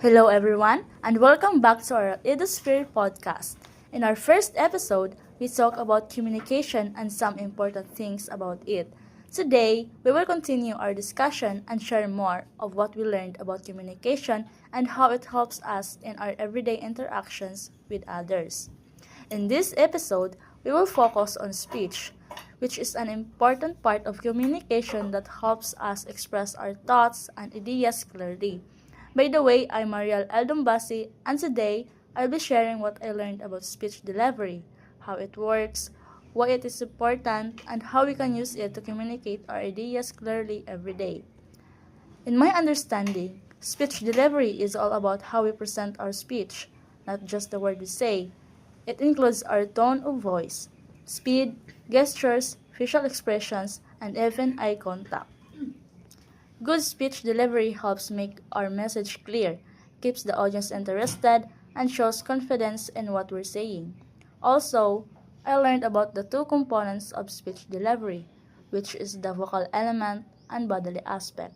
Hello, everyone, and welcome back to our Edosphere podcast. In our first episode, we talk about communication and some important things about it. Today, we will continue our discussion and share more of what we learned about communication and how it helps us in our everyday interactions with others. In this episode, we will focus on speech, which is an important part of communication that helps us express our thoughts and ideas clearly. By the way, I'm Mariel Eldombasi, and today I'll be sharing what I learned about speech delivery, how it works, why it is important, and how we can use it to communicate our ideas clearly every day. In my understanding, speech delivery is all about how we present our speech, not just the word we say. It includes our tone of voice, speed, gestures, facial expressions, and even eye contact. Good speech delivery helps make our message clear, keeps the audience interested, and shows confidence in what we're saying. Also, I learned about the two components of speech delivery, which is the vocal element and bodily aspect.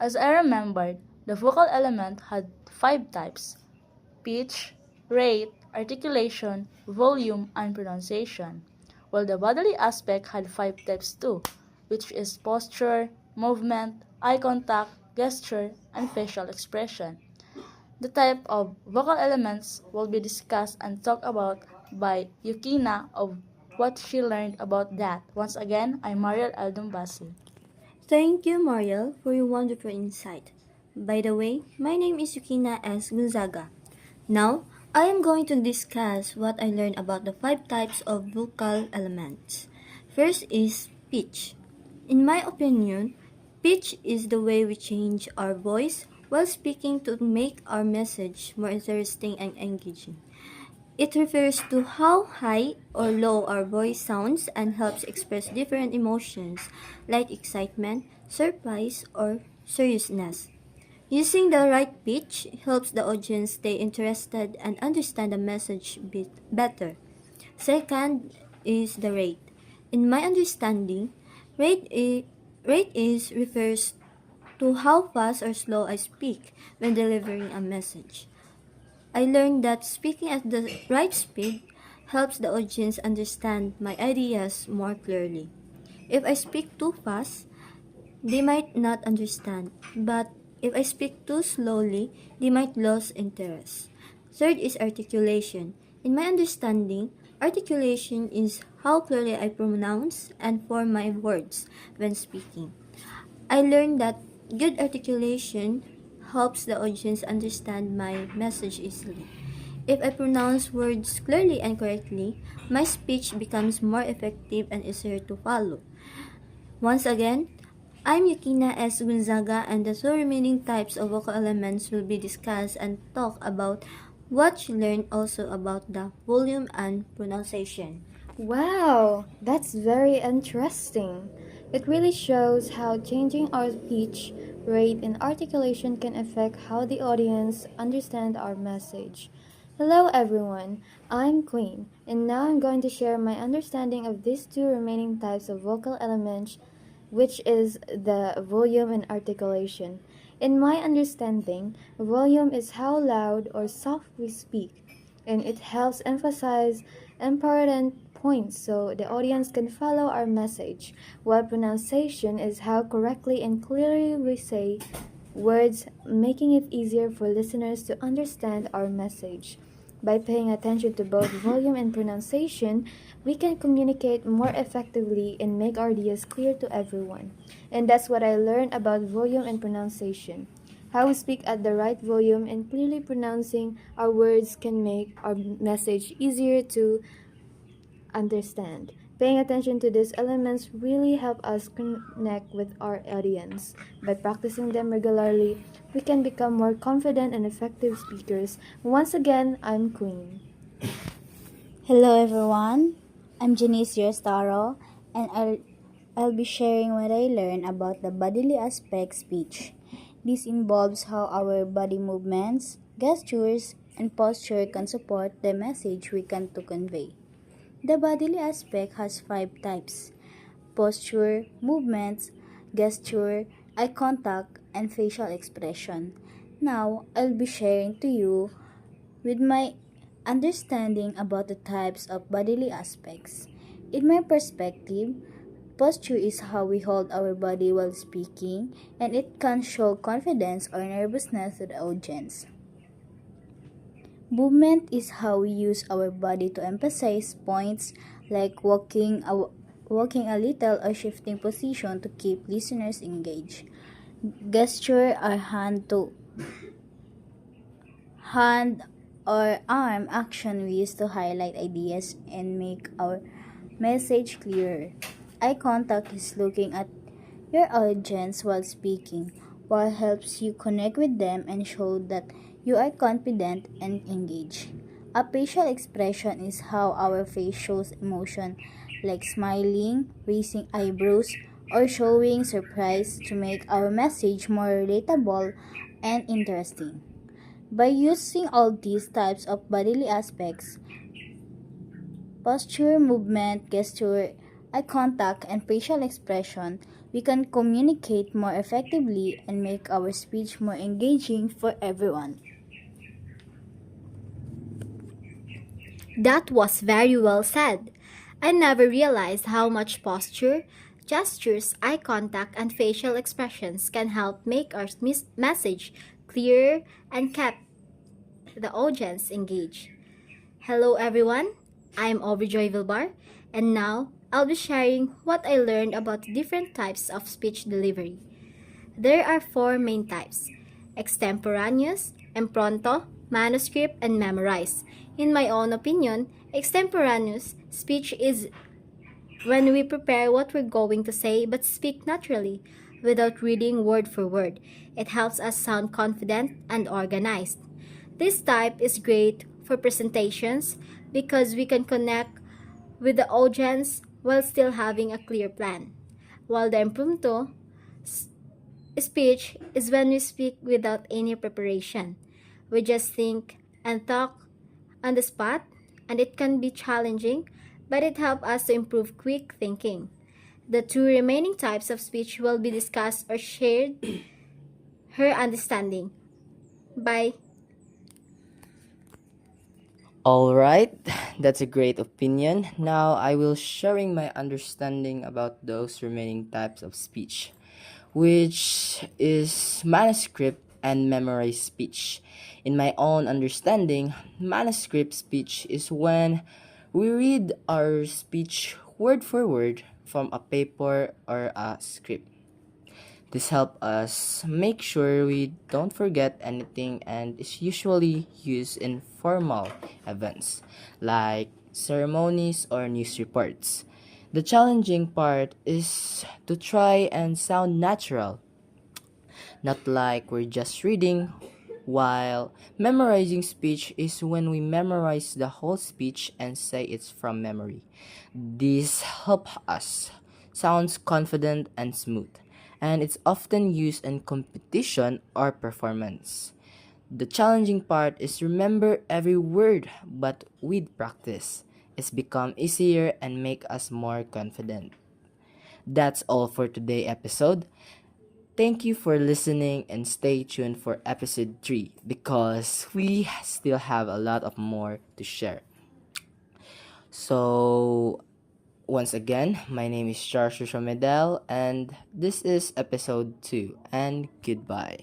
As I remembered, the vocal element had five types: pitch, rate, articulation, volume, and pronunciation, while the bodily aspect had five types too, which is posture, movement, eye contact, gesture, and facial expression. The type of vocal elements will be discussed and talked about by Yukina of what she learned about that. Once again, I'm Mariel Aldumbasi. Thank you, Mariel, for your wonderful insight. By the way, my name is Yukina S. Gonzaga. Now, I am going to discuss what I learned about the five types of vocal elements. First is pitch. In my opinion, pitch is the way we change our voice while speaking to make our message more interesting and engaging. It refers to how high or low our voice sounds and helps express different emotions like excitement, surprise, or seriousness. Using the right pitch helps the audience stay interested and understand the message bit better. Second is the rate. In my understanding, rate is, rate is refers to how fast or slow I speak when delivering a message. I learned that speaking at the right speed helps the audience understand my ideas more clearly. If I speak too fast, they might not understand, but if I speak too slowly, they might lose interest. Third is articulation. In my understanding, articulation is how clearly I pronounce and form my words when speaking. I learned that good articulation helps the audience understand my message easily. If I pronounce words clearly and correctly, my speech becomes more effective and easier to follow. Once again, I'm Yukina S. Gonzaga, and the two remaining types of vocal elements will be discussed and talk about what you learned also about the volume and pronunciation. Wow, that's very interesting. It really shows how changing our pitch, rate, and articulation can affect how the audience understand our message. Hello everyone, I'm Queen, and now I'm going to share my understanding of these two remaining types of vocal elements, which is the volume and articulation. In my understanding, volume is how loud or soft we speak, and it helps emphasize important points so the audience can follow our message, while pronunciation is how correctly and clearly we say words, making it easier for listeners to understand our message. By paying attention to both volume and pronunciation, we can communicate more effectively and make our ideas clear to everyone. And that's what I learned about volume and pronunciation. How we speak at the right volume and clearly pronouncing our words can make our message easier to understand. Paying attention to these elements really help us connect with our audience. By practicing them regularly, we can become more confident and effective speakers. Once again, I'm Queen. Hello everyone, I'm Janice Restaro, and I'll be sharing what I learned about the bodily aspect speech. This involves how our body movements, gestures, and posture can support the message we can to convey. The bodily aspect has five types: posture, movements, gesture, eye contact, and facial expression. Now, I'll be sharing to you with my understanding about the types of bodily aspects. In my perspective, posture is how we hold our body while speaking, and it can show confidence or nervousness to the audience. Movement is how we use our body to emphasize points like walking a little or shifting position to keep listeners engaged. Gesture are hand or arm action we use to highlight ideas and make our message clearer. Eye contact is looking at your audience while speaking, while helps you connect with them and show that you are confident and engaged. A facial expression is how our face shows emotion, like smiling, raising eyebrows, or showing surprise to make our message more relatable and interesting. By using all these types of bodily aspects, posture, movement, gesture, eye contact, and facial expression, we can communicate more effectively and make our speech more engaging for everyone. That was very well said. I never realized how much posture, gestures, eye contact, and facial expressions can help make our message clearer and keep the audience engaged. Hello everyone, I'm Overjoy Vilbar, and now I'll be sharing what I learned about different types of speech delivery. There are four main types: extemporaneous, impronto, manuscript, and memorized. In my own opinion, extemporaneous speech is when we prepare what we're going to say but speak naturally without reading word for word. It helps us sound confident and organized. This type is great for presentations because we can connect with the audience while still having a clear plan. While the impromptu speech is when we speak without any preparation. We just think and talk on the spot, and it can be challenging, but it helps us to improve quick thinking. The two remaining types of speech will be discussed or shared her understanding by. All right, that's a great opinion. Now I will sharing my understanding about those remaining types of speech, which is manuscript and memorized speech. In my own understanding, manuscript speech is when we read our speech word for word from a paper or a script. This helps us make sure we don't forget anything and is usually used in formal events like ceremonies or news reports. The challenging part is to try and sound natural, not like we're just reading, while memorizing speech is when we memorize the whole speech and say it's from memory. This helps us sounds confident and smooth, and it's often used in competition or performance. The challenging part is remember every word, but with practice, it's become easier and make us more confident. That's all for today episode. Thank you for listening and stay tuned for episode 3 because we still have a lot of more to share. So, once again, my name is Joshua Medel and this is episode 2 and goodbye.